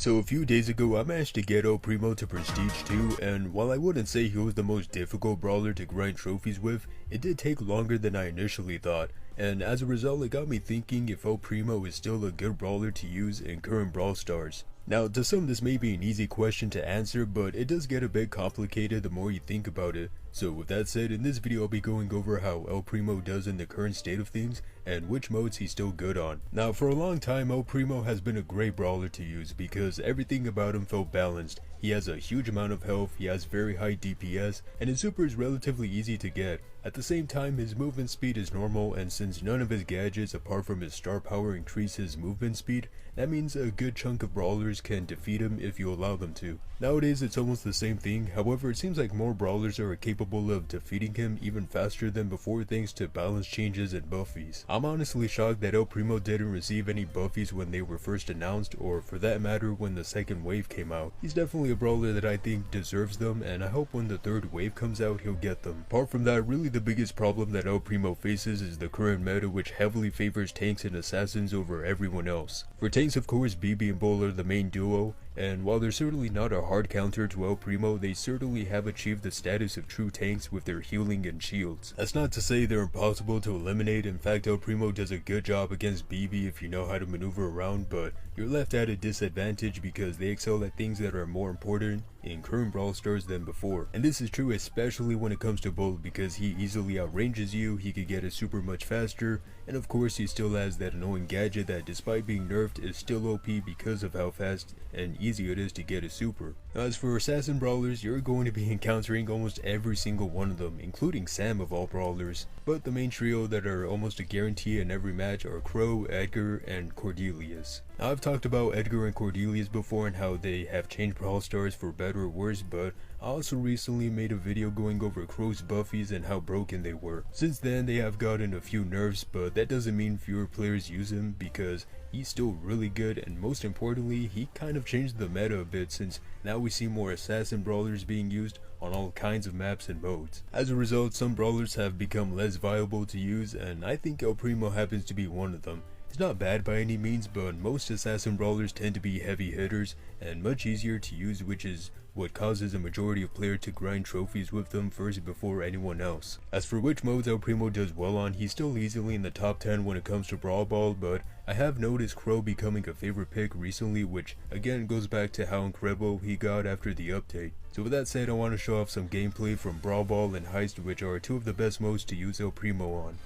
So a few days ago, I managed to get El Primo to Prestige 2, and while I wouldn't say he was the most difficult brawler to grind trophies with, it did take longer than I initially thought, and as a result it got me thinking if El Primo is still a good brawler to use in current Brawl Stars. Now, to some this may be an easy question to answer, but it does get a bit complicated the more you think about it. So with that said, in this video I'll be going over how El Primo does in the current state of things, and which modes he's still good on. Now, for a long time El Primo has been a great brawler to use because everything about him felt balanced. He has a huge amount of health, he has very high DPS, and his super is relatively easy to get. At the same time, his movement speed is normal, and since none of his gadgets apart from his star power increase his movement speed, that means a good chunk of brawlers can defeat him if you allow them to. Nowadays it's almost the same thing, however it seems like more brawlers are capable of defeating him even faster than before thanks to balance changes and buffies. I'm honestly shocked that El Primo didn't receive any buffies when they were first announced, or for that matter when the second wave came out. He's definitely a brawler that I think deserves them, and I hope when the third wave comes out he'll get them. Apart from that, really the biggest problem that El Primo faces is the current meta, which heavily favors tanks and assassins over everyone else. For tanks, of course, BB and Bull are the main duo, and while they're certainly not a hard counter to El Primo, they certainly have achieved the status of true tanks with their healing and shields. That's not to say they're impossible to eliminate. In fact, El Primo does a good job against BB if you know how to maneuver around, but you're left at a disadvantage because they excel at things that are more important in current Brawl Stars than before. And this is true especially when it comes to Bull, because he easily outranges you, he could get his super much faster, and of course he still has that annoying gadget that despite being nerfed is still OP because of how fast and easy it is to get a super. As for assassin brawlers, you're going to be encountering almost every single one of them, including Sam of all brawlers, but the main trio that are almost a guarantee in every match are Crow, Edgar, and Cordelius. Now, I've talked about Edgar and Cordelius before and how they have changed Brawl Stars for better or worse, but I also recently made a video going over Crow's buffies and how broken they were. Since then they have gotten a few nerfs, but that doesn't mean fewer players use him because he's still really good, and most importantly he kind of changed the meta a bit since now we see more assassin brawlers being used on all kinds of maps and modes. As a result, some brawlers have become less viable to use, and I think El Primo happens to be one of them. It's not bad by any means, but most assassin brawlers tend to be heavy hitters and much easier to use, which is what causes a majority of players to grind trophies with them first before anyone else. As for which modes El Primo does well on, he's still easily in the top 10 when it comes to Brawl Ball, but I have noticed Crow becoming a favorite pick recently, which again goes back to how incredible he got after the update. So with that said, I want to show off some gameplay from Brawl Ball and Heist, which are two of the best modes to use El Primo on.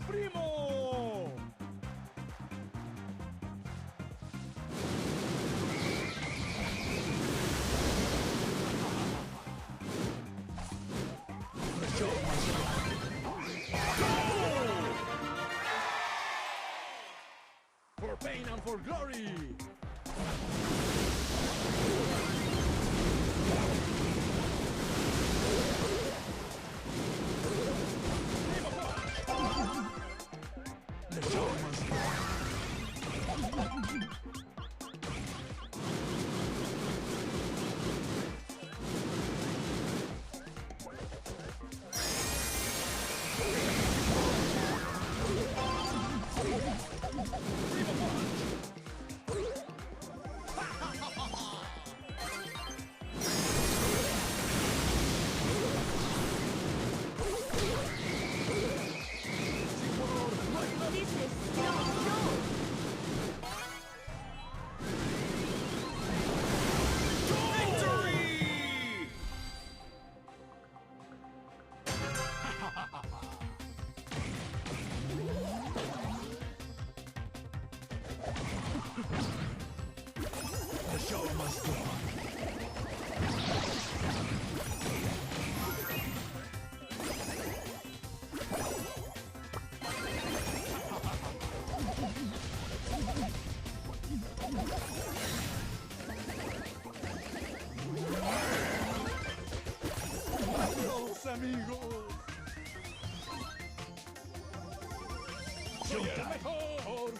Primo! For pain and for glory! ¡Soy el mejor!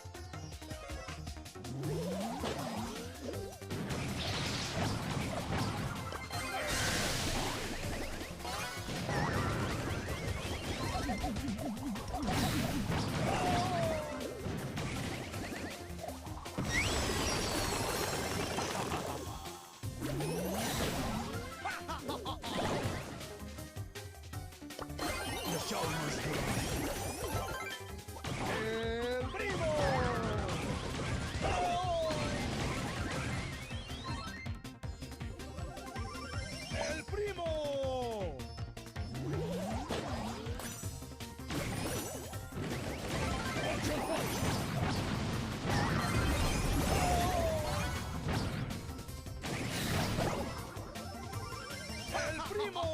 ¡El primo! ¡El primo! ¡El primo!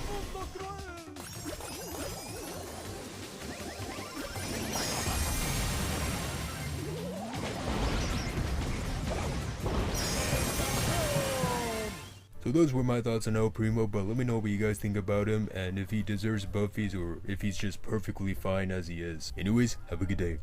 ¡Mundo cruel! So those were my thoughts on El Primo, but let me know what you guys think about him and if he deserves buffies or if he's just perfectly fine as he is. Anyways, have a good day.